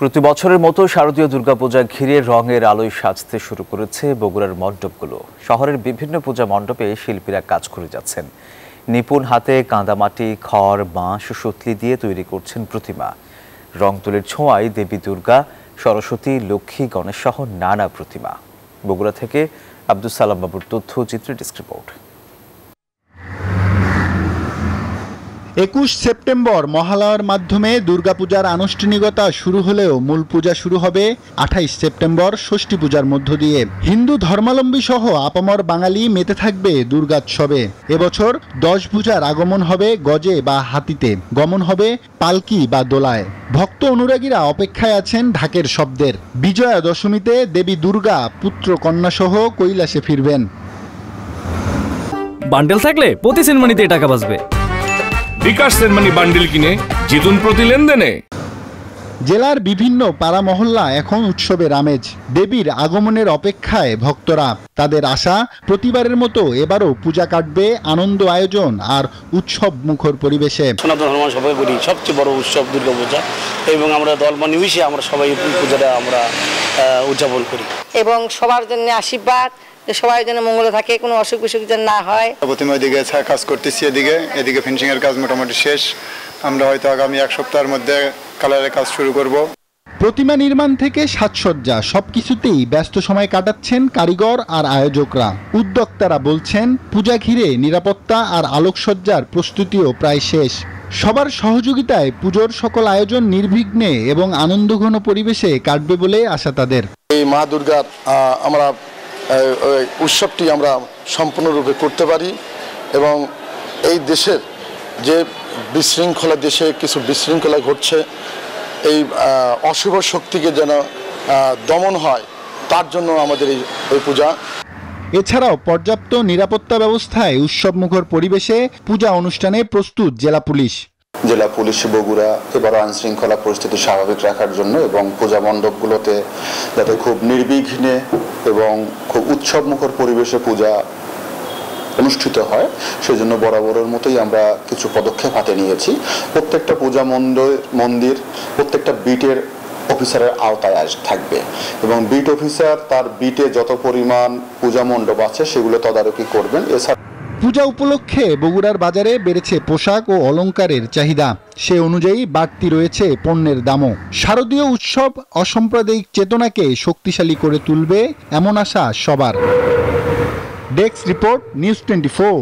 প্রতি বছরের মতো শারদীয় দুর্গাপূজা ঘিরে রঙের আলোয় সাজতে শুরু করেছে বগুড়ার মণ্ডপগুলো। শহরের বিভিন্ন পূজা মণ্ডপে শিল্পীরা কাজ করে যাচ্ছেন। নিপুণ হাতে কাঁদামাটি, খড়, বাঁশ ও সুতলি দিয়ে তৈরি করছেন প্রতিমা। রং তুলির ছোঁয়ায় দেবী দুর্গা, সরস্বতী, লক্ষ্মী, গণেশ সহ নানা প্রতিমা। বগুড়া থেকে আব্দুল সালাম বাবুর তথ্যচিত্রে ডেস্ক রিপোর্ট। 21 সেপ্টেম্বর মহালয়ার মাধ্যমে দুর্গাপূজার আনুষ্ঠানিকতা শুরু হলেও মূল পূজা শুরু হবে 28 সেপ্টেম্বর ষষ্ঠী পূজার মধ্য দিয়ে। হিন্দু ধর্মাবলম্বী সহ আপামর বাঙালি মেতে থাকবে দুর্গোৎসবে। এবছর 10 পূজার আগমন হবে গজে বা হাতিতে, গমন হবে পালকি বা দোলায়। ভক্ত অনুরাগীরা অপেক্ষায় আছেন ঢাকের শব্দের। বিজয়া দশমীতে দেবী দুর্গা পুত্র কন্যা সহ কৈলাসে ফিরবেন। বান্ডেল থাকলে প্রতি সেনমানিতে টাকা বাঁচবে। বিকাশ সেনমানি বান্ডিল কিনে জিতুন প্রতি লেনদেনে। জেলার বিভিন্ন পাড়া মহল্লা এখন উৎসবের আমেজ। দেবীর আগমনের অপেক্ষায় ভক্তরা। তাদের আশা, প্রতিবারের মতো এবারও পূজা কাটবে আনন্দ আয়োজন আর উৎসব মুখর পরিবেশে। সনাতন ধর্ম সবাই বলি সবচেয়ে বড় উৎসব দুর্গাপূজা, এবং আমরা দলমা নিমিশে আমরা সবাই পূজাটা আমরা উদযাপন করি এবং সবার জন্য আশীর্বাদ, সবাই যেন মঙ্গল থাকে, কোনো অসুখ বিসুখ যেন না হয়। প্রতিমা দিকে কাজ করতেছি, এদিকে ফিনিশিং এর কাজ মোটামুটি শেষ। আমরা হয়তো আগামী 1 সপ্তাহের মধ্যে কালারের কাজ শুরু করব। প্রতিমা নির্মাণ থেকে সাজসজ্জা সবকিছুতেই ব্যস্ত সময় কাটাচ্ছেন কারিগর আর আয়োজকরা। উদ্যোক্তারা বলছেন পূজা ঘিরে নিরাপত্তা আর আলোকসজ্জার প্রস্তুতিও প্রায় শেষ। সবার সহযোগিতায় পুজোর সকল আয়োজন নির্বিঘ্নে এবং আনন্দঘন পরিবেশে কাটবে বলে আশা তাদের। এই মা দুর্গার আমরা উৎসবটি আমরা সম্পূর্ণরূপে করতে পারি এবং এই দেশের যে বিশৃঙ্খলা, দেশে কিছু বিশৃঙ্খলা ঘটছে, এই অশুভ শক্তিকে যেন দমন হয়, তার জন্য আমাদের এই পূজা। এছাড়াও পর্যাপ্ত নিরাপত্তা ব্যবস্থায় উৎসবমুখর পরিবেশে পূজা অনুষ্ঠানে প্রস্তুত জেলা পুলিশ। জেলা পুলিশ বগুড়া এবার আইন শৃঙ্খলা পরিস্থিতি স্বাভাবিক রাখার জন্য এবং পূজা মণ্ডপগুলোতে যাতে খুব নির্বিঘ্নে এবং খুব উৎসবমুখর পরিবেশে পূজা অনুষ্ঠিত হয়, সেজন্য বরাবরের মতোই আমরা কিছু পদক্ষেপ হাতে নিয়েছি। প্রত্যেকটা পূজা মন্দির প্রত্যেকটা বিটের অফিসারের আওতায় থাকবে এবং বিট অফিসার তার বিটে যত পরিমাণ পূজা মণ্ডপ আছে সেগুলো তদারকি করবেন। এছাড়া পূজা উপলক্ষে বগুড়ার বাজারে বেড়েছে পোশাক ও অলংকারের চাহিদা। সে অনুযায়ী বাড়তি রয়েছে পণ্যের দামও। শারদীয় উৎসব অসাম্প্রদায়িক চেতনাকে শক্তিশালী করে তুলবে এমন আশা সবার। Desk report, news 24।